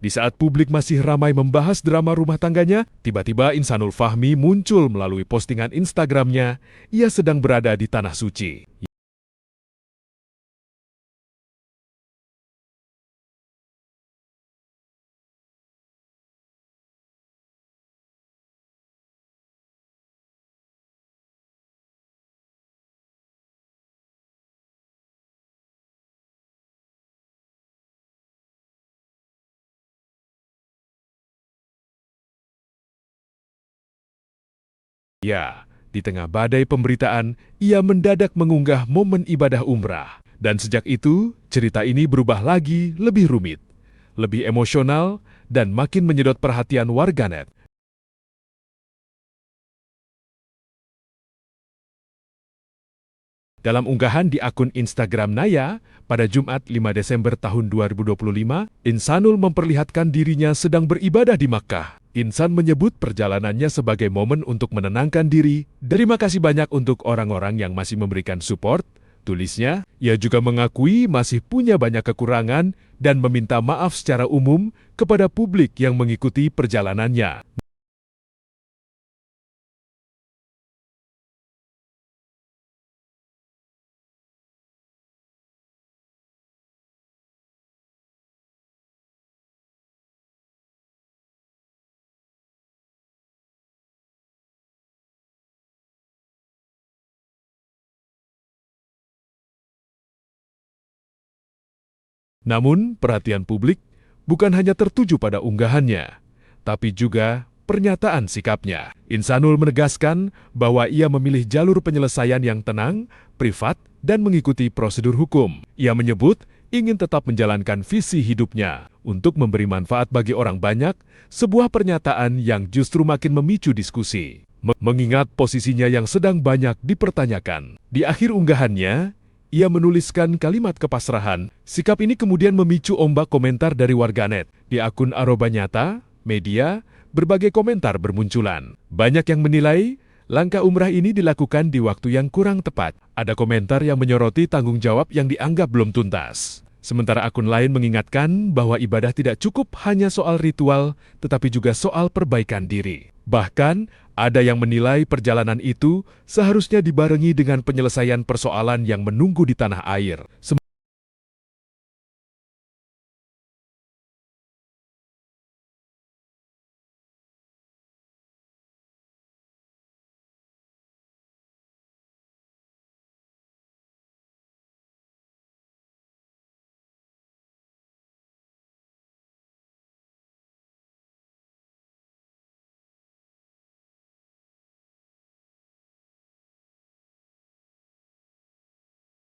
Di saat publik masih ramai membahas drama rumah tangganya, tiba-tiba Insanul Fahmi muncul melalui postingan Instagramnya. Ia sedang berada di Tanah Suci. Ya, di tengah badai pemberitaan, ia mendadak mengunggah momen ibadah umrah. Dan sejak itu, cerita ini berubah lagi lebih rumit, lebih emosional, dan makin menyedot perhatian warganet. Dalam unggahan di akun Instagram Naya, pada Jumat 5 Desember tahun 2025, Insanul memperlihatkan dirinya sedang beribadah di Makkah. Insan menyebut perjalanannya sebagai momen untuk menenangkan diri. Terima kasih banyak untuk orang-orang yang masih memberikan support, tulisnya. Ia juga mengakui masih punya banyak kekurangan dan meminta maaf secara umum kepada publik yang mengikuti perjalanannya. Namun, perhatian publik bukan hanya tertuju pada unggahannya, tapi juga pernyataan sikapnya. Insanul menegaskan bahwa ia memilih jalur penyelesaian yang tenang, privat, dan mengikuti prosedur hukum. Ia menyebut ingin tetap menjalankan visi hidupnya untuk memberi manfaat bagi orang banyak, sebuah pernyataan yang justru makin memicu diskusi. Mengingat posisinya yang sedang banyak dipertanyakan. Di akhir unggahannya, ia menuliskan kalimat kepasrahan. Sikap ini kemudian memicu ombak komentar dari warganet. Di akun @nyata, media, berbagai komentar bermunculan. Banyak yang menilai langkah umrah ini dilakukan di waktu yang kurang tepat. Ada komentar yang menyoroti tanggung jawab yang dianggap belum tuntas. Sementara akun lain mengingatkan bahwa ibadah tidak cukup hanya soal ritual, tetapi juga soal perbaikan diri. Bahkan, ada yang menilai perjalanan itu seharusnya dibarengi dengan penyelesaian persoalan yang menunggu di tanah air.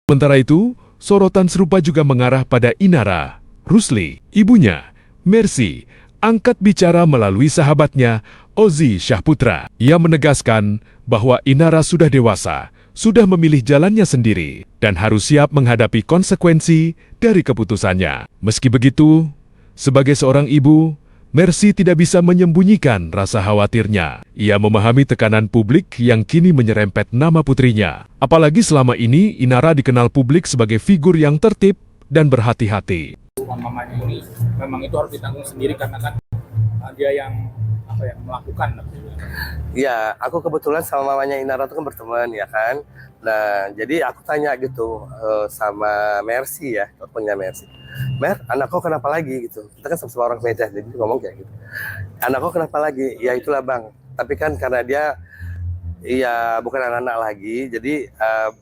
Sementara itu, sorotan serupa juga mengarah pada Inara Rusli, ibunya, Mercy, angkat bicara melalui sahabatnya, Ozi Syahputra. Ia menegaskan bahwa Inara sudah dewasa, sudah memilih jalannya sendiri, dan harus siap menghadapi konsekuensi dari keputusannya. Meski begitu, sebagai seorang ibu, Mercy tidak bisa menyembunyikan rasa khawatirnya. Ia memahami tekanan publik yang kini menyerempet nama putrinya. Apalagi selama ini Inara dikenal publik sebagai figur yang tertib dan berhati-hati. Mamanya ini memang itu harus ditanggung sendiri karena kan dia yang melakukan. Ya, aku kebetulan sama mamanya Inara itu kan berteman ya kan. Nah, jadi aku tanya gitu sama Mercy ya, punya Mercy. Mer, anakku kenapa lagi gitu? Kita kan sama-sama orang Medan, jadi ngomong kayak gitu. Anakku kenapa lagi? Ya itulah bang. Tapi kan karena dia ya bukan anak-anak lagi, jadi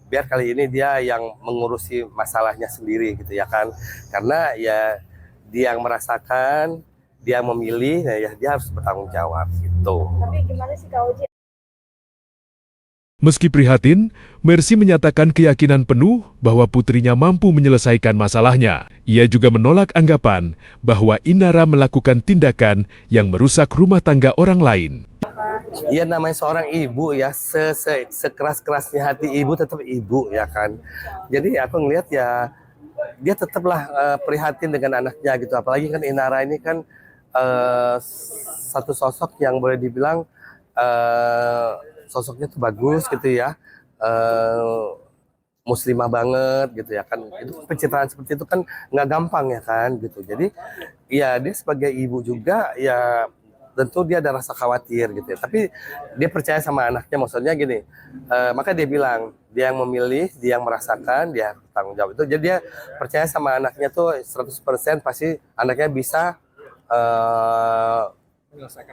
biar kali ini dia yang mengurusi masalahnya sendiri gitu ya kan. Karena ya dia yang merasakan, dia yang memilih, ya dia harus bertanggung jawab gitu. Tapi gimana sih Kak Oji? Meski prihatin, Mercy menyatakan keyakinan penuh bahwa putrinya mampu menyelesaikan masalahnya. Ia juga menolak anggapan bahwa Inara melakukan tindakan yang merusak rumah tangga orang lain. Iya namanya seorang ibu ya, sekeras-kerasnya hati ibu tetap ibu ya kan. Jadi aku ngelihat ya dia tetaplah prihatin dengan anaknya gitu. Apalagi kan Inara ini kan satu sosok yang boleh dibilang sosoknya tuh bagus gitu ya. muslimah banget gitu ya kan. Itu pencitraan seperti itu kan nggak gampang ya kan gitu. Jadi ya dia sebagai ibu juga ya tentu dia ada rasa khawatir gitu ya. Tapi dia percaya sama anaknya, maksudnya gini, maka dia bilang dia yang memilih, dia yang merasakan, dia harus tanggung jawab itu. Jadi dia percaya sama anaknya tuh 100% pasti anaknya bisa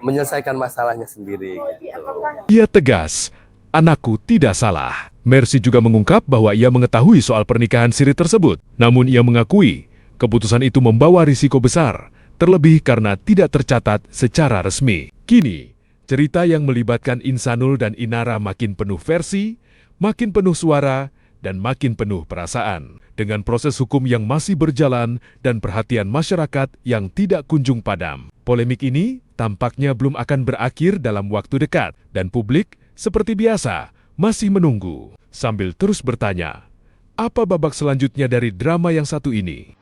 menyelesaikan masalahnya sendiri gitu. Ia tegas, anakku tidak salah. Mercy juga mengungkap bahwa ia mengetahui soal pernikahan siri tersebut. Namun ia mengakui, keputusan itu membawa risiko besar, terlebih karena tidak tercatat secara resmi. Kini, cerita yang melibatkan Insanul dan Inara makin penuh versi, makin penuh suara, dan makin penuh perasaan. Dengan proses hukum yang masih berjalan dan perhatian masyarakat yang tidak kunjung padam. Polemik ini tampaknya belum akan berakhir dalam waktu dekat, dan publik seperti biasa masih menunggu, sambil terus bertanya, apa babak selanjutnya dari drama yang satu ini?